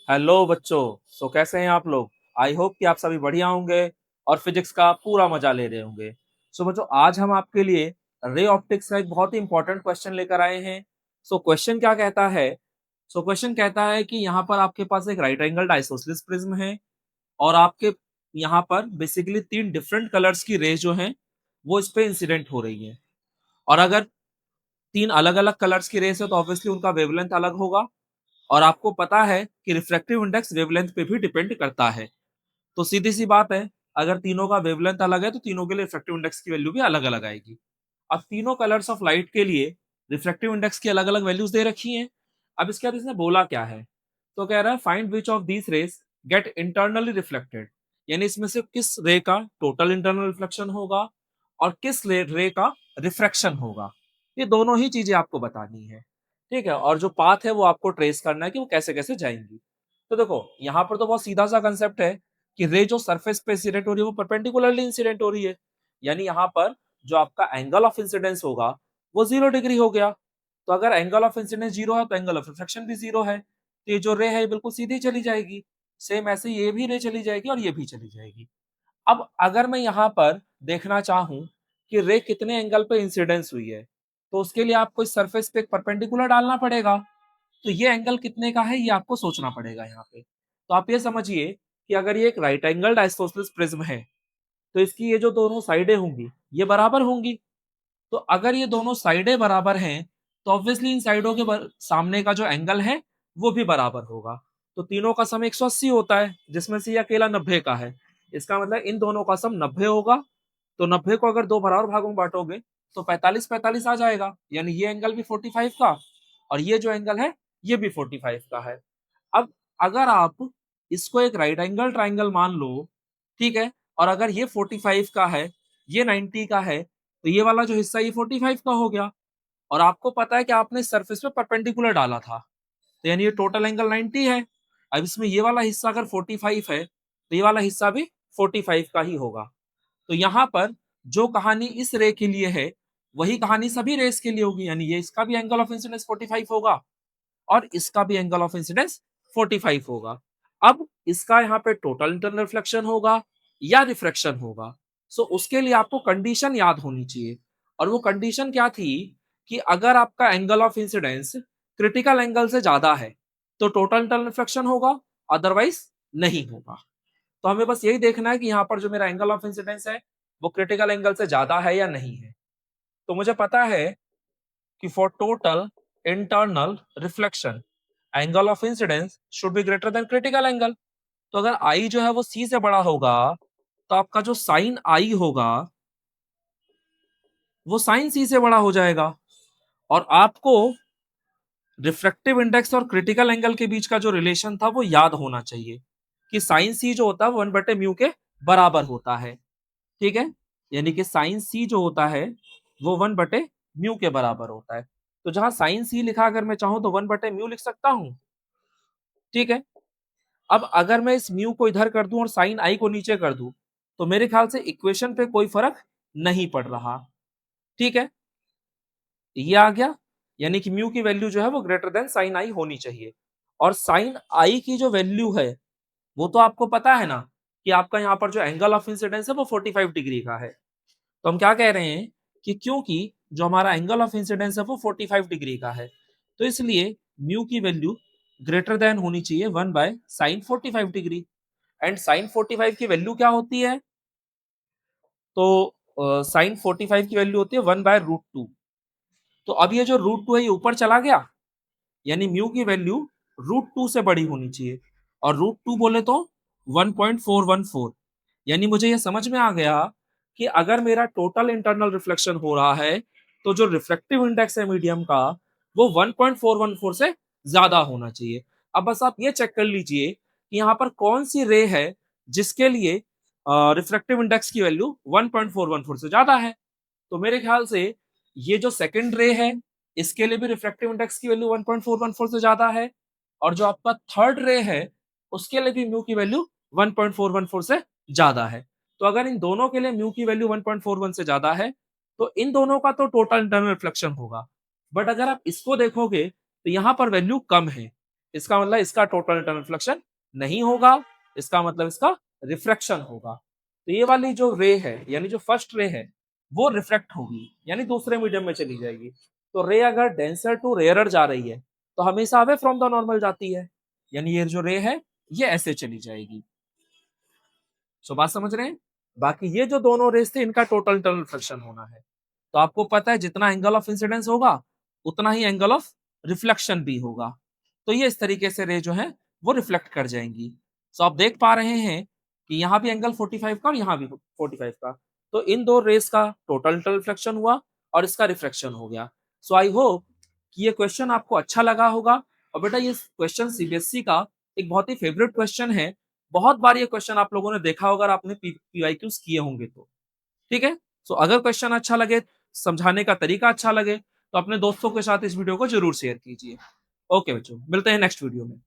Hello बच्चों। कैसे हैं आप लोग? आई होप कि आप सभी बढ़िया होंगे और फिजिक्स का पूरा मजा ले रहे होंगे। बच्चों, आज हम आपके लिए रे ऑप्टिक्स का एक बहुत ही इंपॉर्टेंट क्वेश्चन लेकर आए हैं। क्वेश्चन क्या कहता है? क्वेश्चन कहता है कि यहाँ पर आपके पास एक राइट एंगल आइसोसेलेस प्रिज्म है और आपके यहाँ पर बेसिकली तीन डिफरेंट कलर्स की रेज जो हैं वो इस पे इंसिडेंट हो रही है। और अगर तीन अलग अलग कलर्स की रेज है तो ऑब्वियसली उनका वेवलेंथ अलग होगा। और आपको पता है कि रिफ्रैक्टिव इंडेक्स वेवलेंथ पे भी डिपेंड करता है। तो सीधी सी बात है, अगर तीनों का वेवलेंथ अलग है तो तीनों के लिए रिफ्रैक्टिव इंडेक्स की वैल्यू भी अलग अलग आएगी। अब तीनों कलर्स ऑफ लाइट के लिए रिफ्रैक्टिव इंडेक्स की अलग अलग वैल्यूज दे रखी हैं। अब इसके बाद इसने बोला क्या है? तो कह रहा है find which of these rays get internally reflected, यानी इसमें से किस रे का टोटल इंटरनल रिफ्लेक्शन होगा और किस रे का रिफ्रैक्शन होगा। ये दोनों ही चीजें आपको बतानी है, ठीक है। और जो पाथ है वो आपको ट्रेस करना है कि वो कैसे कैसे जाएंगी। तो देखो, यहाँ पर तो बहुत सीधा सा कंसेप्ट है कि रे जो सरफेस पे इंसिडेंट हो रही है वो परपेंडिकुलरली इंसिडेंट हो रही है। यानी यहाँ पर जो आपका एंगल ऑफ इंसिडेंस होगा वो 0 डिग्री हो गया। तो अगर एंगल ऑफ इंसिडेंस 0 है तो एंगल ऑफ रिफ्लेक्शन भी 0 है, तो ये जो रे है बिल्कुल सीधी चली जाएगी। सेम ऐसे ये भी रे चली जाएगी और ये भी चली जाएगी। अब अगर मैं यहाँ पर देखना चाहूं कि रे कितने एंगल पे इंसिडेंस हुई है, तो उसके लिए आपको इस सरफेस पे एक परपेंडिकुलर डालना पड़ेगा। तो ये एंगल कितने का है ये आपको सोचना पड़ेगा यहाँ पे। तो आप ये समझिए कि अगर ये एक राइट एंगल्ड आइसोसेलेस प्रिज्म है तो इसकी ये जो दोनों साइडें होंगी ये बराबर होंगी। तो अगर ये दोनों साइडें बराबर हैं तो ऑब्वियसली इन साइडों के सामने का जो एंगल है वो भी बराबर होगा। तो तीनों का सम 180 होता है जिसमें से ये अकेला 90 का है। इसका मतलब इन दोनों का सम 90 होगा। तो 90 को अगर दो बराबर भागों में बांटोगे तो 45 45 आ जाएगा, यानी ये एंगल भी 45 का और ये जो एंगल है ये भी 45 का है। अब अगर आप इसको एक राइट एंगल ट्राइंगल मान लो, ठीक है, और अगर ये 45 का है ये 90 का है तो ये वाला जो हिस्सा ये 45 का हो गया। और आपको पता है कि आपने सरफेस पे परपेंडिकुलर डाला था, तो यानी ये टोटल एंगल 90 है। अब इसमें ये वाला हिस्सा अगर 45 है तो ये वाला हिस्सा भी 45 का ही होगा। तो यहाँ पर जो कहानी इस रे के लिए है वही कहानी सभी रेस के लिए होगी, यानी ये इसका भी एंगल ऑफ इंसिडेंस 45 होगा और इसका भी एंगल ऑफ इंसिडेंस 45 होगा। अब इसका यहाँ पे टोटल इंटरनल रिफ्लेक्शन होगा या रिफ्रैक्शन होगा। उसके लिए आपको कंडीशन याद होनी चाहिए। और वो कंडीशन क्या थी कि अगर आपका angle of incidence critical angle से ज्यादा है तो टोटल इंटरनल रिफ्लेक्शन होगा, अदरवाइज नहीं होगा। तो हमें बस यही देखना है कि यहाँ पर जो मेरा एंगल ऑफ इंसिडेंस है वो क्रिटिकल एंगल से ज्यादा है या नहीं है। तो मुझे पता है कि for total internal reflection angle of incidence should be greater than critical angle. तो अगर आई जो है वो सी से बड़ा होगा तो आपका जो साइन आई होगा वो साइन सी से बड़ा हो जाएगा। और आपको रिफ्रैक्टिव इंडेक्स और क्रिटिकल एंगल के बीच का जो रिलेशन था वो याद होना चाहिए कि साइन सी जो होता है वो 1/म्यू के बराबर होता है, ठीक है। यानी कि साइन सी जो होता है वो 1/म्यू के बराबर होता है। तो जहां साइन सी लिखा अगर मैं चाहूं तो 1/म्यू लिख सकता हूं, ठीक है। अब अगर मैं इस म्यू को इधर कर दूं और साइन आई को नीचे कर दूं तो मेरे ख्याल से इक्वेशन पे कोई फर्क नहीं पड़ रहा, ठीक है। ये आ गया, यानी कि म्यू की वैल्यू जो है वो ग्रेटर देन साइन आई होनी चाहिए। और साइन आई की जो वैल्यू है वो तो आपको पता है ना कि आपका यहाँ पर जो एंगल ऑफ इंसिडेंस है वो 45 डिग्री का है। तो हम क्या कह रहे हैं कि क्योंकि जो हमारा एंगल ऑफ इंसिडेंस है वो 45 डिग्री का है तो इसलिए म्यू की वैल्यू ग्रेटर देन होनी चाहिए 1/sin 45 डिग्री। एंड साइन 45 की वैल्यू क्या होती है? तो साइन 45 की वैल्यू होती है 1/√2। तो अब ये जो √2 है ये ऊपर चला गया, यानी म्यू की वैल्यू √2 से बड़ी होनी चाहिए। और √2 बोले तो 1.414। यानी मुझे ये समझ में आ गया कि अगर मेरा टोटल इंटरनल रिफ्लेक्शन हो रहा है तो जो रिफ्लेक्टिव इंडेक्स है मीडियम का वो 1.414 से ज्यादा होना चाहिए। अब बस आप ये चेक कर लीजिए कि यहाँ पर कौन सी रे है जिसके लिए रिफ्लेक्टिव इंडेक्स की वैल्यू 1.414 से ज्यादा है। तो मेरे ख्याल से ये जो सेकंड रे है इसके लिए भी रिफ्रैक्टिव इंडेक्स की वैल्यू 1.414 से ज्यादा है। और जो आपका थर्ड रे है उसके लिए भी म्यू की वैल्यू 1.414 से ज्यादा है। तो अगर इन दोनों के लिए म्यू की वैल्यू 1.41 से ज्यादा है तो इन दोनों का तो टोटल इंटरनल रिफ्लेक्शन होगा। बट अगर आप इसको देखोगे तो यहाँ पर वैल्यू कम है, इसका मतलब इसका टोटल इंटरनल रिफ्लेक्शन नहीं होगा, इसका मतलब इसका रिफ्रैक्शन होगा। तो ये वाली जो रे है, यानी जो फर्स्ट रे है, वो रिफ्रैक्ट होगी, यानी दूसरे मीडियम में चली जाएगी। तो रे अगर डेंसर टू रेयरर जा रही है तो हमेशा अवे फ्रॉम द नॉर्मल जाती है, यानी ये जो रे है ये ऐसे चली जाएगी। सो बात समझ रहे हैं? बाकी ये जो दोनों रेस थे इनका टोटल इंटरनल रिफ्लेक्शन होना है। तो आपको पता है जितना एंगल ऑफ इंसिडेंस होगा उतना ही एंगल ऑफ रिफ्लेक्शन भी होगा। तो ये इस तरीके से रे जो है वो रिफ्लेक्ट कर जाएंगी। सो आप देख पा रहे हैं कि यहाँ भी एंगल 45 का और यहाँ भी 45 का। तो इन दो रेस का टोटल इंटरनल रिफ्लेक्शन हुआ और इसका रिफ्लेक्शन हो गया। सो आई होप कि ये क्वेश्चन आपको अच्छा लगा होगा। और बेटा ये क्वेश्चन सीबीएसई का एक बहुत ही फेवरेट क्वेश्चन है। बहुत बार ये क्वेश्चन आप लोगों ने देखा होगा और आपने पीवाईक्यूज किए होंगे तो ठीक है। सो अगर क्वेश्चन अच्छा लगे, समझाने का तरीका अच्छा लगे, तो अपने दोस्तों के साथ इस वीडियो को जरूर शेयर कीजिए। ओके बच्चों, मिलते हैं नेक्स्ट वीडियो में।